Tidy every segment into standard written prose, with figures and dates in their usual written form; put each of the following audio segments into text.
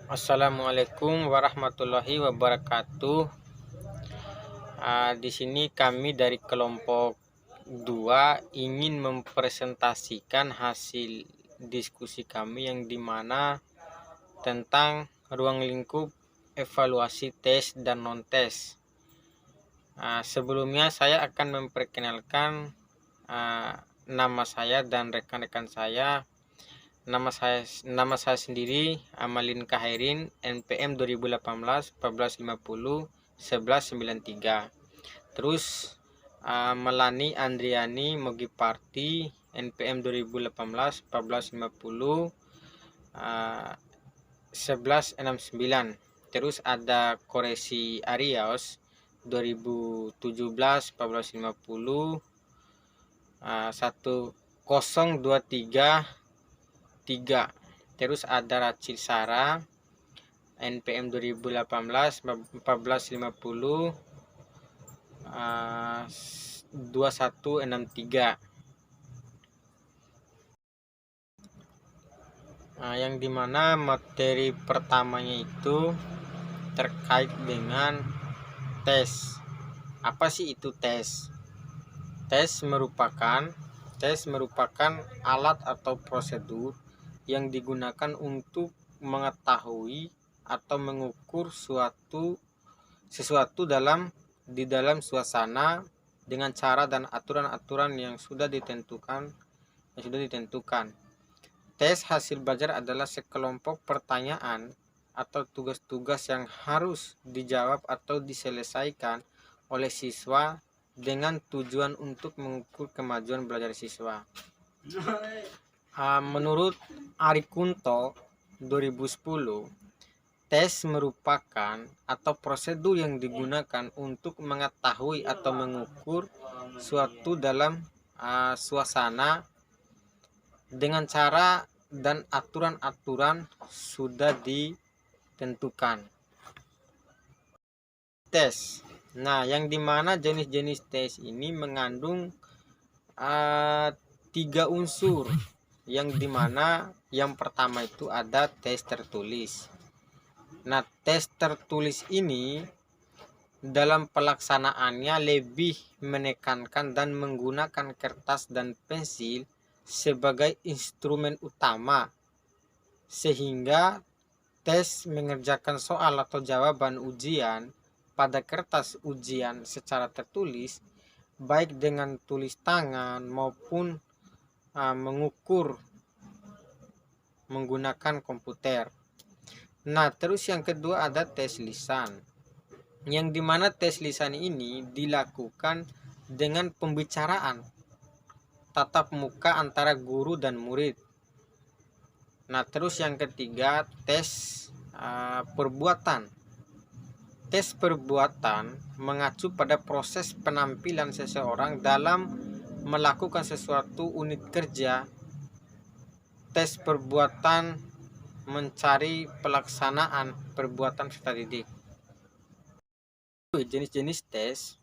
Assalamualaikum warahmatullahi wabarakatuh. Di sini kami dari kelompok 2 ingin mempresentasikan hasil diskusi kami yang dimana tentang ruang lingkup evaluasi tes dan non-tes. Sebelumnya saya akan memperkenalkan nama saya dan rekan-rekan saya. Nama saya sendiri Amalin Kahairin, NPM 2018 1450 1193. Terus Melani Andriani Mogiparti, NPM 2018 1450 1169. Terus ada Koresi Arios 2017 1450 1023 3. Terus ada Rachil Sara, NPM 2018 1450 2163. Yang dimana materi pertamanya itu terkait dengan tes. Apa sih itu tes? Tes merupakan alat atau prosedur yang digunakan untuk mengetahui atau mengukur sesuatu di dalam suasana dengan cara dan aturan-aturan yang sudah ditentukan. Tes hasil belajar adalah sekelompok pertanyaan atau tugas-tugas yang harus dijawab atau diselesaikan oleh siswa dengan tujuan untuk mengukur kemajuan belajar siswa. Menurut Ari Kunto 2010, tes merupakan atau prosedur yang digunakan untuk mengetahui atau mengukur suatu dalam suasana dengan cara dan aturan-aturan sudah ditentukan. Tes. Nah, yang dimana jenis-jenis tes ini mengandung 3 unsur. Yang dimana yang pertama itu ada tes tertulis. Nah, tes tertulis ini dalam pelaksanaannya lebih menekankan dan menggunakan kertas dan pensil sebagai instrumen utama, sehingga tes mengerjakan soal atau jawaban ujian pada kertas ujian secara tertulis, baik dengan tulis tangan maupun mengukur menggunakan komputer. Nah, terus yang kedua ada tes lisan, yang dimana tes lisan ini dilakukan dengan pembicaraan tatap muka antara guru dan murid. Nah, terus yang ketiga tes perbuatan. Tes perbuatan mengacu pada proses penampilan seseorang dalam melakukan sesuatu unit kerja. Tes perbuatan mencari pelaksanaan perbuatan peserta didik. Jenis-jenis tes.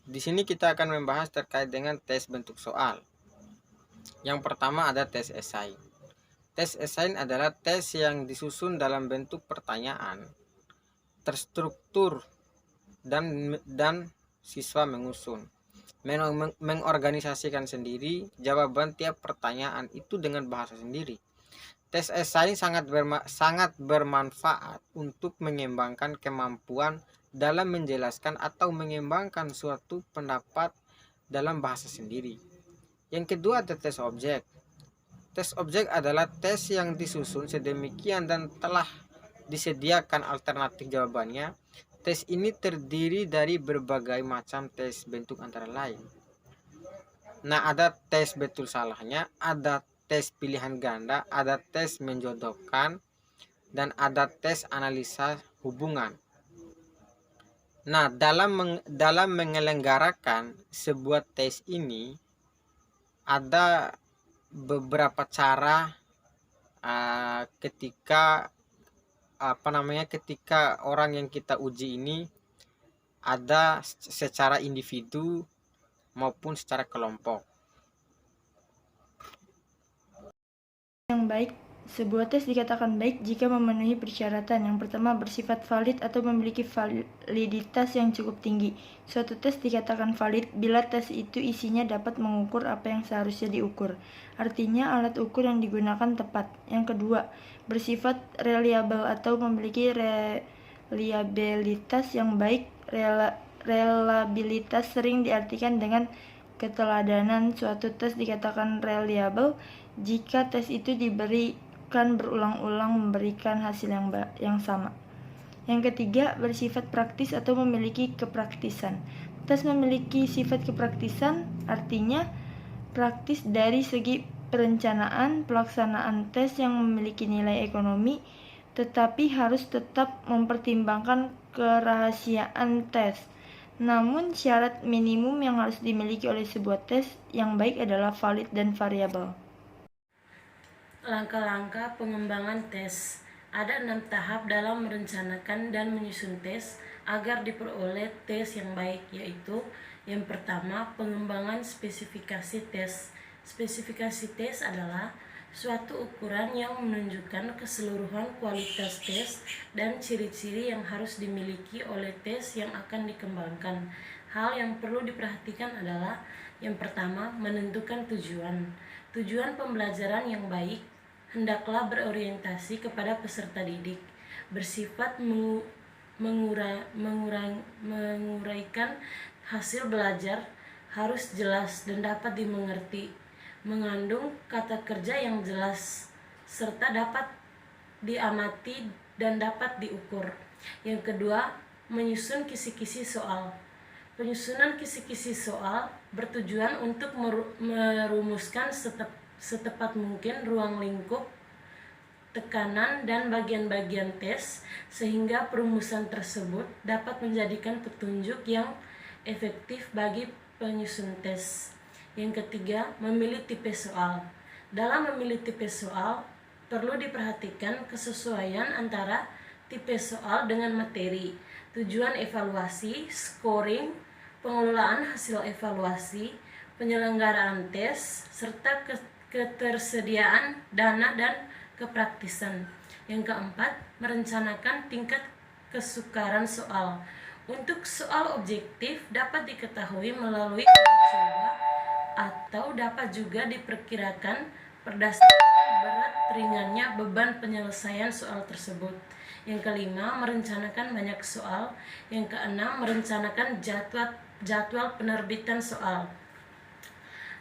Di sini kita akan membahas terkait dengan tes bentuk soal. Yang pertama ada tes esai. Tes esai adalah tes yang disusun dalam bentuk pertanyaan, terstruktur dan siswa mengorganisasikan sendiri jawaban tiap pertanyaan itu dengan bahasa sendiri. Tes esai sangat bermanfaat untuk mengembangkan kemampuan dalam menjelaskan atau mengembangkan suatu pendapat dalam bahasa sendiri. Yang kedua ada tes objek. Tes objek adalah tes yang disusun sedemikian dan telah disediakan alternatif jawabannya. Tes ini terdiri dari berbagai macam tes bentuk antara lain. Nah, ada tes betul salahnya, ada tes pilihan ganda, ada tes menjodohkan, dan ada tes analisa hubungan. Nah, dalam menyelenggarakan sebuah tes ini ada beberapa cara ketika orang yang kita uji ini ada secara individu maupun secara kelompok. Yang baik Sebuah tes dikatakan baik jika memenuhi persyaratan. Yang pertama, bersifat valid atau memiliki validitas yang cukup tinggi. Suatu tes dikatakan valid bila tes itu isinya dapat mengukur apa yang seharusnya diukur. Artinya, alat ukur yang digunakan tepat. Yang kedua, bersifat reliable atau memiliki reliabilitas yang baik. Reliabilitas sering diartikan dengan keteladanan. Suatu tes dikatakan reliable jika tes itu diberikan berulang-ulang memberikan hasil yang sama. Yang ketiga, bersifat praktis atau memiliki kepraktisan. Tes memiliki sifat kepraktisan artinya praktis dari segi perencanaan. Pelaksanaan tes yang memiliki nilai ekonomi, tetapi harus tetap mempertimbangkan kerahasiaan tes. Namun, syarat minimum yang harus dimiliki oleh sebuah tes yang baik adalah valid dan variabel. Langkah-langkah pengembangan tes. Ada 6 tahap dalam merencanakan dan menyusun tes agar diperoleh tes yang baik, yaitu yang pertama, pengembangan spesifikasi tes. Spesifikasi tes adalah suatu ukuran yang menunjukkan keseluruhan kualitas tes dan ciri-ciri yang harus dimiliki oleh tes yang akan dikembangkan. Hal yang perlu diperhatikan adalah yang pertama, menentukan tujuan. Tujuan pembelajaran yang baik hendaklah berorientasi kepada peserta didik, bersifat menguraikan hasil belajar, harus jelas dan dapat dimengerti, mengandung kata kerja yang jelas, serta dapat diamati dan dapat diukur. Yang kedua, menyusun kisi-kisi soal. Penyusunan kisi-kisi soal bertujuan untuk merumuskan setepat mungkin ruang lingkup, tekanan, dan bagian-bagian tes sehingga perumusan tersebut dapat menjadikan petunjuk yang efektif bagi penyusun tes. Yang ketiga, memilih tipe soal. Dalam memilih tipe soal, perlu diperhatikan kesesuaian antara tipe soal dengan materi, tujuan evaluasi, scoring, pengelolaan hasil evaluasi, penyelenggaraan tes, serta ketersediaan dana dan kepraktisan. Yang keempat, merencanakan tingkat kesukaran soal. Untuk soal objektif dapat diketahui melalui uji coba atau dapat juga diperkirakan berdasarkan berat ringannya beban penyelesaian soal tersebut. Yang kelima, merencanakan banyak soal. Yang keenam, merencanakan jadwal penerbitan soal.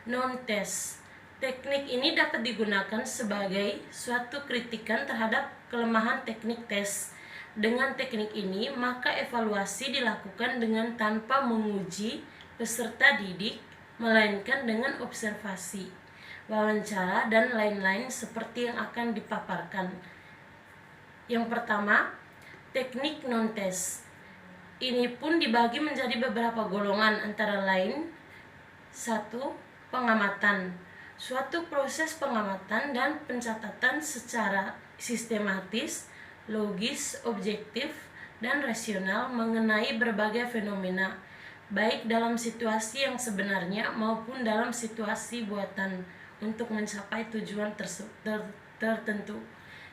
Non-tes. Teknik ini dapat digunakan sebagai suatu kritikan terhadap kelemahan teknik tes. Dengan teknik ini, maka evaluasi dilakukan dengan tanpa menguji peserta didik, melainkan dengan observasi, wawancara, dan lain-lain seperti yang akan dipaparkan. Yang pertama, teknik non-tes. Ini pun dibagi menjadi beberapa golongan, antara lain: 1. Pengamatan. Suatu proses pengamatan dan pencatatan secara sistematis, logis, objektif, dan rasional mengenai berbagai fenomena, baik dalam situasi yang sebenarnya maupun dalam situasi buatan, untuk mencapai tujuan tertentu.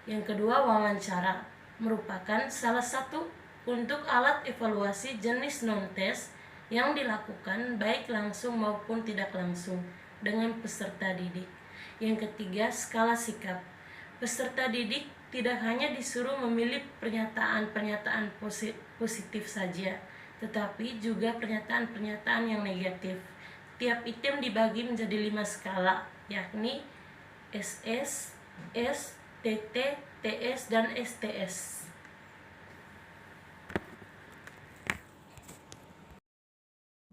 Yang kedua, wawancara merupakan salah satu untuk alat evaluasi jenis non-tes yang dilakukan baik langsung maupun tidak langsung dengan peserta didik. Yang ketiga, skala sikap. Peserta didik tidak hanya disuruh memilih pernyataan-pernyataan positif saja, tetapi juga pernyataan-pernyataan yang negatif. Tiap item dibagi menjadi 5 skala, yakni SS, S, TT, TS, dan STS.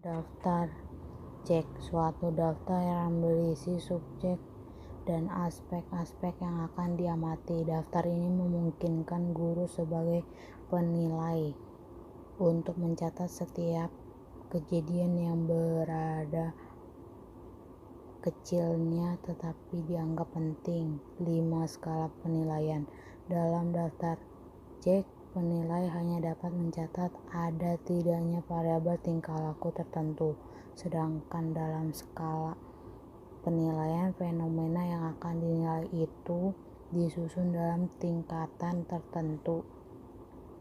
Daftar cek. Suatu daftar yang berisi subjek dan aspek-aspek yang akan diamati. Daftar ini memungkinkan guru sebagai penilai untuk mencatat setiap kejadian yang berada kecilnya tetapi dianggap penting. 5 skala penilaian. Dalam daftar cek, penilai hanya dapat mencatat ada tidaknya variabel tingkah laku tertentu, sedangkan dalam skala penilaian, fenomena yang akan dinilai itu disusun dalam tingkatan tertentu.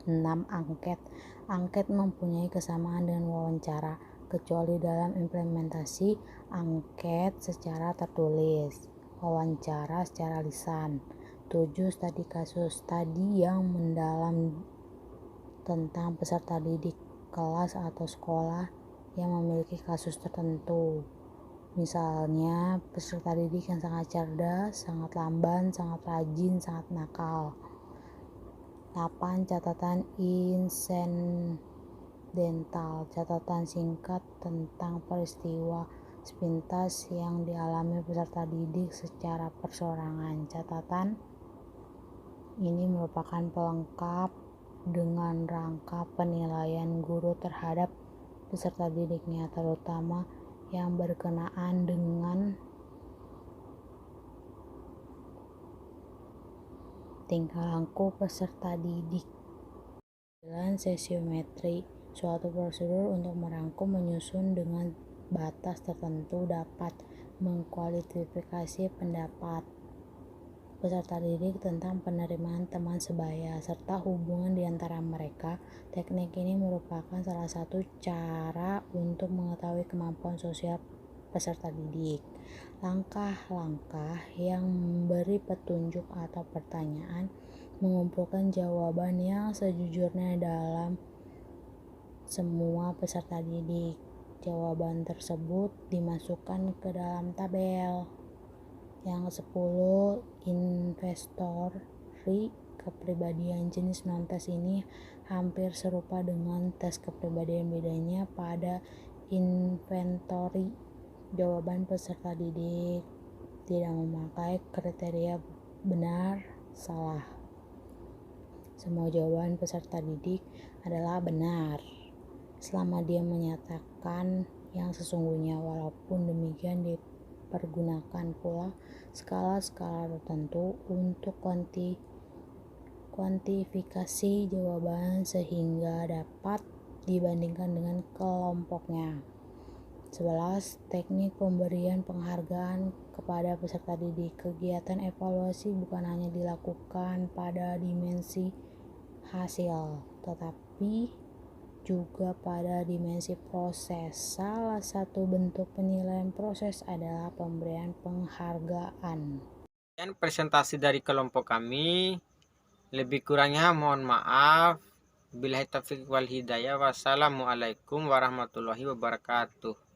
6. Angket. Angket mempunyai kesamaan dengan wawancara, kecuali dalam implementasi angket secara tertulis, wawancara secara lisan. 7. Studi kasus. Studi yang mendalam tentang peserta didik kelas atau sekolah yang memiliki kasus tertentu. Misalnya, peserta didik yang sangat cerdas, sangat lamban, sangat rajin, sangat nakal. 8. Catatan insidental. Catatan singkat tentang peristiwa sepintas yang dialami peserta didik secara perseorangan. Catatan ini merupakan pelengkap dengan rangka penilaian guru terhadap peserta didiknya, terutama yang berkenaan dengan tingkah laku peserta didik. 9. Sesiometri. Suatu prosedur untuk merangkum, menyusun dengan batas tertentu dapat mengkualifikasi pendapat peserta didik tentang penerimaan teman sebaya serta hubungan di antara mereka. Teknik ini merupakan salah satu cara untuk mengetahui kemampuan sosial peserta didik. Langkah-langkah yang memberi petunjuk atau pertanyaan, mengumpulkan jawaban yang sejujurnya dalam semua peserta didik. Jawaban tersebut dimasukkan ke dalam tabel. Yang ke-10, inventory kepribadian. Jenis non-tes ini hampir serupa dengan tes kepribadian, bedanya pada inventory jawaban peserta didik tidak memakai kriteria benar, salah. Semua jawaban peserta didik adalah benar selama dia menyatakan yang sesungguhnya. Walaupun demikian, dipergunakan pula skala-skala tertentu untuk kuantifikasi jawaban sehingga dapat dibandingkan dengan kelompoknya. 11. Teknik pemberian penghargaan kepada peserta didik. Kegiatan evaluasi bukan hanya dilakukan pada dimensi hasil, tetapi juga pada dimensi proses. Salah satu bentuk penilaian proses adalah pemberian penghargaan. Dan presentasi dari kelompok kami, lebih kurangnya mohon maaf. Billahi taufiq wal hidayah. Wassalamualaikum warahmatullahi wabarakatuh.